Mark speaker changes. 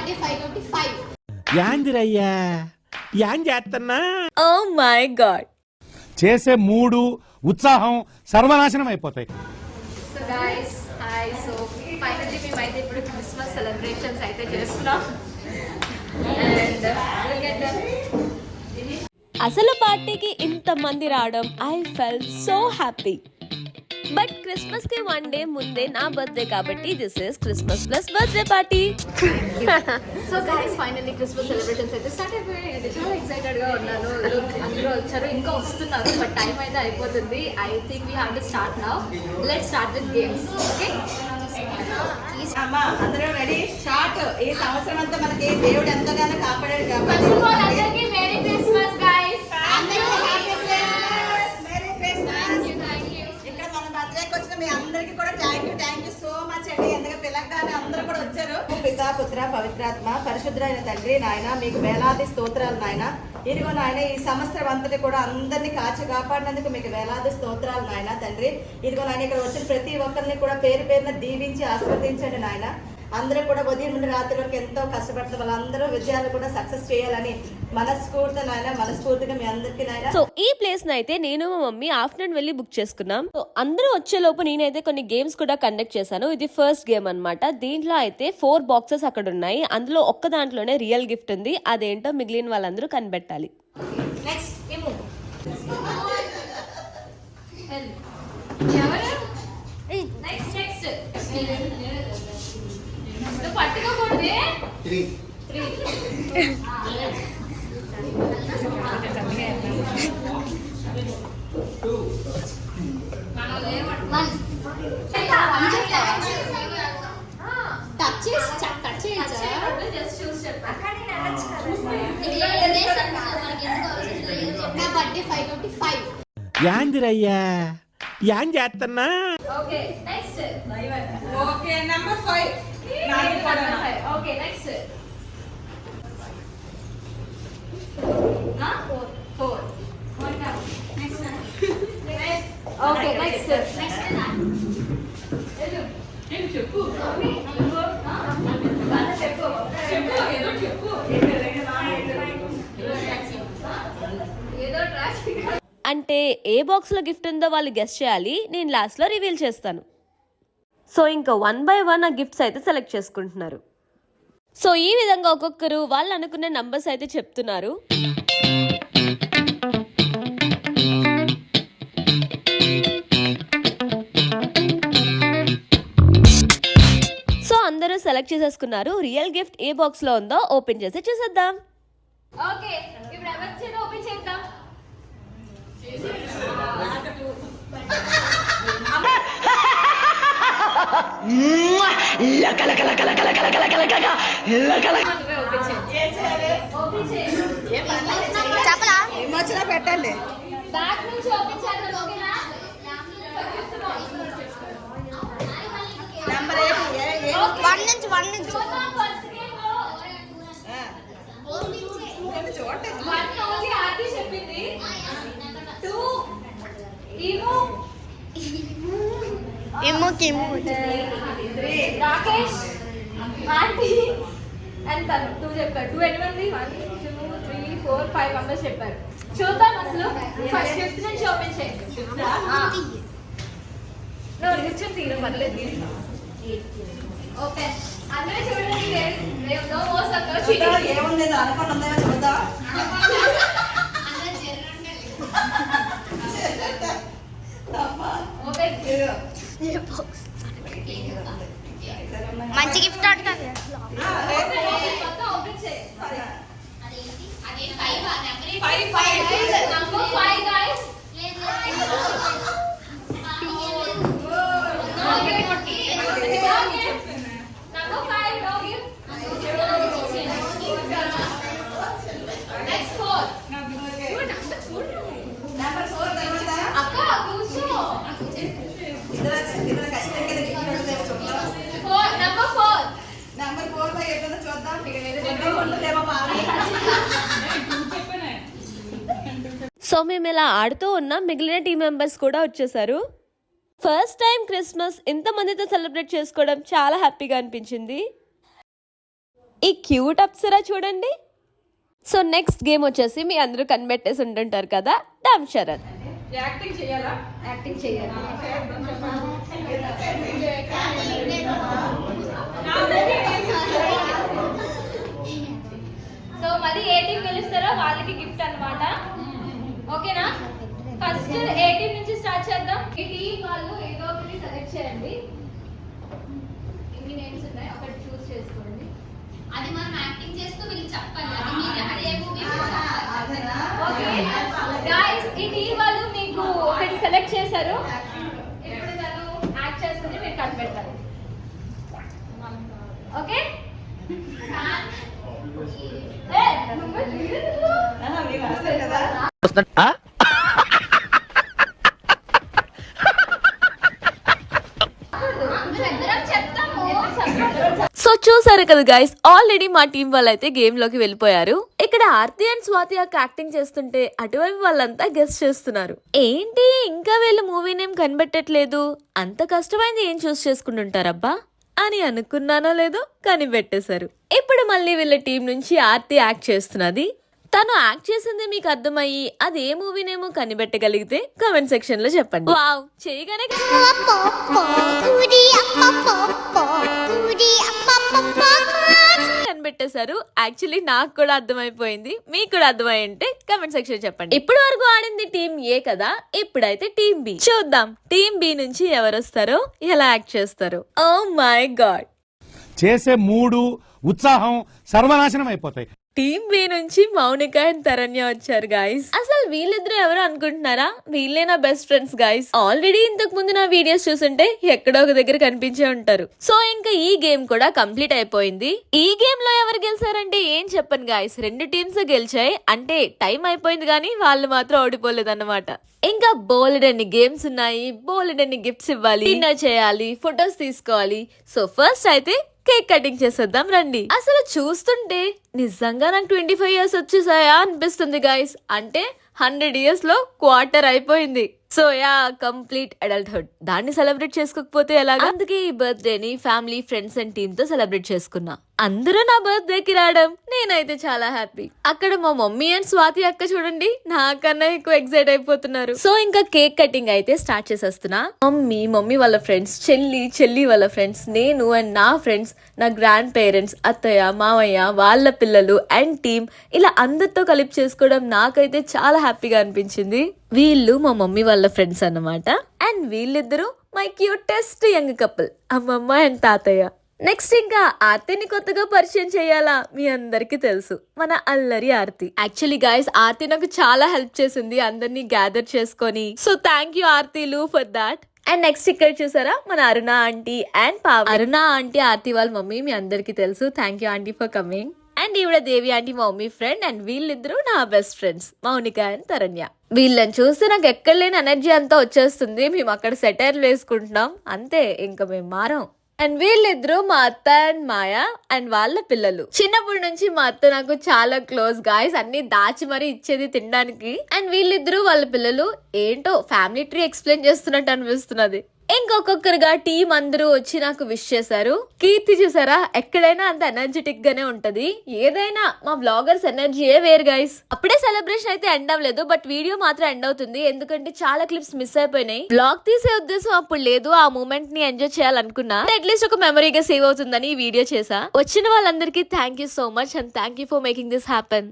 Speaker 1: Birthday 5:25.
Speaker 2: యాందిరయ్యా యాం చేస్తున్నా.
Speaker 3: Oh my God,
Speaker 4: చేసే మూడు ఉత్సాహం సర్వనాశనం అయిపోతాయి.
Speaker 1: So guys hi. So finally మేమైతే ఇప్పుడు క్రిస్మస్ సెలబ్రేషన్స్ అయితే చేస్తున్నాం. అండ్
Speaker 3: అసలు పార్టీకి ఇంత మంది రావడం I felt so happy. But Christmas కి 1 డే ముందే నా బర్త్డే కాబట్టి this is Christmas plus birthday party.
Speaker 1: So guys finally Christmas celebrations అయితే స్టార్ట్ అయిపోయాయి. చాలా ఎక్సైటెడ్ గా ఉన్నాను. అందరూ వచ్చారు, ఇంకా వస్తున్నారు, బట్ టైం అయితే అయిపోతుంది. I think we have to start now. Let's start with games. Okay
Speaker 5: అందరూ రెడీ స్టార్ట్. ఈ సంవత్సరం అంతా మనకి దేవుడు ఎంతగానో కాపాడాడు కాబట్టి
Speaker 1: ఫస్ట్ ఆఫ్ ఆల్ అందరికీ మేరీ క్రిస్మస్ గైస్.
Speaker 5: ఇక్కడ మన బర్త్డేకి వచ్చిన మీ అందరికీ కూడా థ్యాంక్ యూ సో మచ్ అండి. ఎందుకంటే పిల్లగానే అందరూ కూడా వచ్చారు. పితా పుత్ర పవిత్రాత్మ పరిశుద్ధుడైన తండ్రి నాయన మీకు వేలాది స్తోత్రాలు నాయన. ఇదిగో నాయన ఈ సంవత్సరం అంతటి కూడా అందరినీ కాచి కాపాడినందుకు మీకు వేలాది స్తోత్రాలు నాయన తండ్రి. ఇదిగో నాయన ఇక్కడ వచ్చిన ప్రతి ఒక్కరిని కూడా పేరు పేరున దీవించి ఆశీర్వదించండి నాయన. అందరూ కూడా ఉదయం నుండి రాత్రి వరకు ఎంతో కష్టపడుతున్న వాళ్ళందరూ విజయాలు కూడా సక్సెస్ చేయాలని మనస్ఫూర్తిగా మీ అందరికీ నాయన.
Speaker 3: సో ఈ ప్లేస్ అయితే నేను మా మమ్మీ ఆఫ్టర్నూన్ వెళ్ళి బుక్ చేసుకున్నాం. సో అందరూ వచ్చే లోపు నేనైతే కొన్ని గేమ్స్ కూడా కండక్ట్ చేశాను. ఇది ఫస్ట్ గేమ్ అన్నమాట. దీంట్లో అయితే 4 బాక్సెస్ అక్కడ ఉన్నాయి. అందులో ఒక్క దాంట్లోనే రియల్ గిఫ్ట్ ఉంది. అదేంటో మిగిలిన వాళ్ళందరూ కనిపెట్టాలి.
Speaker 1: నెక్స్ట్ ఏమో ఎవరు నెక్స్ట్ నువ్వు పట్టుకోకూడదే. 3 టచ్ చేయొచ్చా? నా బర్త్డే 5:25.
Speaker 2: యాందిరయ్యా యాం చేస్తున్నా.
Speaker 1: Okay next
Speaker 5: okay number 5.
Speaker 1: Okay next 4. Okay next చెప్పు ఏదో
Speaker 3: అంటే ఏ బాక్స్ లో గిఫ్ట్ ఉందో వాళ్ళు గెస్ట్ చేయాలి. నేను లాస్ట్ లో రివీల్ చేస్తాను. సో ఇంకా 1 by 1 ఆ గిఫ్ట్స్ అయితే సెలెక్ట్ చేసుకుంటున్నారు. సో ఈ విధంగా ఒక్కొక్కరు వాళ్ళు అనుకున్న నంబర్స్ అయితే చెప్తున్నారు. సో అందరూ సెలెక్ట్ చేసేసుకున్నారు. రియల్ గిఫ్ట్ ఏ బాక్స్ లో ఉందో ఓపెన్ చేసి చూసేద్దాం.
Speaker 1: ఓకే ఇప్పుడు ఎవరు ఓపెన్ చేద్దాం.
Speaker 5: ఏమొచ్చినా పెట్టండి.
Speaker 1: బ్యాక్ నుంచి ఓపెన్ చేద్దాం. ఓకేనా?
Speaker 5: నంబర్ 8 1 నుంచి
Speaker 1: చూద్దాం ఫస్ట్ గేమ్ లో.
Speaker 5: చూడండి.
Speaker 1: 1 ఓన్లీ ఆర్టీ చెప్పింది. 2 ఇము 3 రాకేష్ ఆంటీ అండ్ తను 2 చెప్పారు. 2 ఎనిమిది 1 2 3 4 5 మెంబర్స్ చెప్పారు. చూద్దాం అసలు ఫస్ట్ 5th నుంచి ఓపెన్ చేయండి. నువ్వు కూర్చొని తీరు పర్లేదు. ఓకే అందరూ చూడండి. నో మోస్ట్
Speaker 5: ఏముంది అనుకోండి ఉందా చూద్దాం.
Speaker 6: మంచి గిఫ్ట్ అంటారు.
Speaker 3: సో మేము ఇలా ఆడుతూ ఉన్నాం. మిగిలిన టీం మెంబర్స్ కూడా వచ్చేసారు. ఫస్ట్ టైం క్రిస్మస్ ఇంతమందితో సెలబ్రేట్ చేసుకోవడం చాలా హ్యాపీగా అనిపించింది. ఈ క్యూట్ అప్సరా చూడండి. సో నెక్స్ట్ గేమ్ వచ్చేసి మీ అందరూ కనిపెట్టేసి ఉంటుంటారు కదా, డామ్ షరత్.
Speaker 1: యాక్టింగ్ చేయాలి. సో మళ్ళీ ఏ టీం గెలుస్తారో వాళ్ళకి గిఫ్ట్ అన్నమాట. ఓకేనా? ఫస్ట్ ఏ టీం నుంచి స్టార్ట్ చేద్దాం. ఈ టీం వాళ్ళు ఏదో ఒకటి సెలెక్ట్ చేయండి. ఇన్ని నేమ్స్ ఉన్నాయి, ఒకటి చూస్ చేసుకోండి.
Speaker 6: అది మనం యాక్టింగ్ చేస్తూ వీళ్ళు చెప్పాలి. అది మీరు అదే మూవీ
Speaker 1: ఓకే గైస్, ఈ టీం వాళ్ళు మీకు ఒకటి సెలెక్ట్ చేశారు. ఇప్పుడు తను యాక్ట్ చేస్తుంది, మీరు కనిపెట్టాలి. ఓకే?
Speaker 5: మీరు రాశారు కదా.
Speaker 3: సో చూసారు కదా గైస్, ఆల్రెడీ మా టీం వాళ్ళైతే గేమ్ లోకి వెళ్ళిపోయారు. ఇక్కడ ఆర్తి అండ్ స్వాతి యాక్టింగ్ చేస్తుంటే అటువైపు వాళ్ళంతా గెస్ట్ చేస్తున్నారు. ఏంటి ఇంకా వీళ్ళు మూవీ నేమ్ కనిపెట్టట్లేదు, అంత కష్టమైంది ఏం చూస్ చేసుకుంటుంటారబ్బా అని అనుకున్నానో లేదో కనిపెట్టేశారు. ఇప్పుడు మళ్ళీ వీళ్ళ టీం నుంచి ఆర్తి యాక్ట్ చేస్తున్నది. తను యాక్ట్ చేసింది మీకు అర్థమయ్యి అది ఏ మూవీనేమో కనిపెట్టగలిగితే కామెంట్ సెక్షన్ లో చెప్పండి. వావ్, చేయగానే కనిపెట్టేశారు. యాక్చువల్లీ నాకు కూడా అర్థమైపోయింది, మీకు కూడా అర్థమై ఉంటే కామెంట్ సెక్షన్ చెప్పండి. ఇప్పటి వరకు ఆడింది టీం ఏ కదా, ఇప్పుడైతే టీం బి చూద్దాం. టీం బి నుంచి ఎవరు వస్తారో, ఎలా యాక్ట్ చేస్తారో. ఓ మై గాడ్,
Speaker 4: చేసే మూడు ఉత్సాహం సర్వనాశనం అయిపోతాయి.
Speaker 3: టీం బి నుంచి మౌనిక అండ్ తరణ్య వచ్చారు గాయస్. అసలు వీళ్ళిద్దరు ఎవరు అనుకుంటున్నారా, వీళ్ళే నా బెస్ట్ ఫ్రెండ్స్ గాయస్. ఆల్రెడీ ఇంతకు ముందు నా వీడియోస్ చూసుంటే ఎక్కడో ఒక దగ్గర కనిపించే ఉంటారు. సో ఇంకా ఈ గేమ్ కూడా కంప్లీట్ అయిపోయింది. ఈ గేమ్ లో ఎవరు గెలిచారంటే ఏం చెప్పను గాయస్, 2 టీమ్స్ గెలిచాయి. అంటే టైం అయిపోయింది కానీ వాళ్ళు మాత్రం ఓడిపోలేదు అన్నమాట. ఇంకా బోలెడన్ని గేమ్స్ ఉన్నాయి, బోలెడన్ని గిఫ్ట్స్ ఇవ్వాలి, డిన్నర్ చేయాలి, ఫొటోస్ తీసుకోవాలి. సో ఫస్ట్ అయితే కేక్ కటింగ్ చేసేద్దాం రండి. అసలు చూస్తుంటే నిజంగా నాకు 25 years వచ్చేసాయా అనిపిస్తుంది గాయస్. అంటే 100 years లో క్వార్టర్ అయిపోయింది. So yeah, complete adulthood. దాన్ని సెలబ్రేట్ చేసుకోకపోతే ఎలాగా? అందుకే ఈ బర్త్డే ని ఫ్యామిలీ, ఫ్రెండ్స్ అండ్ టీమ్ తో సెలబ్రేట్ చేసుకున్నా. అందరూ నా బర్త్డే కి రావడం నేనైతే చాలా హ్యాపీ. అక్కడ మా మమ్మీ అండ్ స్వాతి అక్క చూడండి, నాకన్నా ఎక్కువ ఎక్సైట్ అయిపోతున్నారు. సో ఇంకా కేక్ కటింగ్ అయితే స్టార్ట్ చేసేస్తున్నా. మమ్మీ వాళ్ళ ఫ్రెండ్స్, చెల్లి వాళ్ళ ఫ్రెండ్స్, నేను అండ్ నా ఫ్రెండ్స్, నా గ్రాండ్ పేరెంట్స్, అత్తయ్య, మామయ్య, వాళ్ళ పిల్లలు అండ్ టీమ్, ఇలా అందరితో కలిపి చేసుకోవడం నాకైతే చాలా హ్యాపీగా అనిపించింది. వీళ్ళు మా మమ్మీ వాళ్ళ ఫ్రెండ్స్ అన్నమాట. అండ్ వీళ్ళిద్దరూ మై క్యూటెస్ట్ యంగ్ కపుల్, అమ్మమ్మ అండ్ తాతయ్య. నెక్స్ట్ ఇంకా ఆర్తిని కొత్తగా పరిచయం చేయాలా, మీ అందరికి తెలుసు, మన అల్లరి ఆర్తి. యాక్చువల్లీ గాయస్, ఆర్తి నాకు చాలా హెల్ప్ చేసింది అందరినీ గ్యాదర్ చేసుకొని. సో థ్యాంక్ యూ ఆర్తిలు ఫర్ దాట్. అండ్ నెక్స్ట్ ఇక్కడ చూసారా మన Aruna aunty and Pava. Aruna aunty Aarti వాళ్ళ మమ్మీ, మీ అందరికి తెలుసు. Thank you aunty for coming. And ఈవిడ దేవి ఆంటీ మా మమ్మీ ఫ్రెండ్. అండ్ వీళ్ళిద్దరూ నా best friends, Mounika and Taranya. వీళ్ళని చూస్తే నాకు ఎక్కడ లేని ఎనర్జీ అంతా వచ్చేస్తుంది. మేము అక్కడ సెటైర్లు వేసుకుంటున్నాం అంతే, ఇంకా మేము మారం. అండ్ వీళ్ళిద్దరూ మా అత్త అండ్ మాయా అండ్ వాళ్ళ పిల్లలు. చిన్నప్పటి నుంచి మా అత్త నాకు చాలా క్లోజ్ గాయస్, అన్ని దాచి మరీ ఇచ్చేది తినడానికి. అండ్ వీళ్ళిద్దరూ వాళ్ళ పిల్లలు. ఏంటో ఫ్యామిలీ ట్రీ ఎక్స్ప్లెయిన్ చేస్తున్నట్టు అనిపిస్తున్నది. ఇంకొకరుగా టీం అందరూ వచ్చి నాకు విష్ చేశారు. కీర్తి చూసారా, ఎక్కడైనా అంత ఎనర్జెటిక్ గానే ఉంటది. ఏదైనా మా బ్లాగర్స్ ఎనర్జీయే వేరు గైస్. అప్పుడే సెలబ్రేషన్ అయితే ఎండ్ అవ్వలేదు, బట్ వీడియో మాత్రం ఎండ్ అవుతుంది. ఎందుకంటే చాలా క్లిప్స్ మిస్ అయిపోయినాయి. బ్లాగ్ తీసే ఉద్దేశం అప్పుడు లేదు, ఆ మూమెంట్ ని ఎంజాయ్ చేయాలనుకున్నా. అట్లీస్ట్ ఒక మెమరీగా సేవ్ అవుతుందని ఈ వీడియో చేసా. వచ్చిన వాళ్ళందరికీ thank you so much and thank you for making this happen.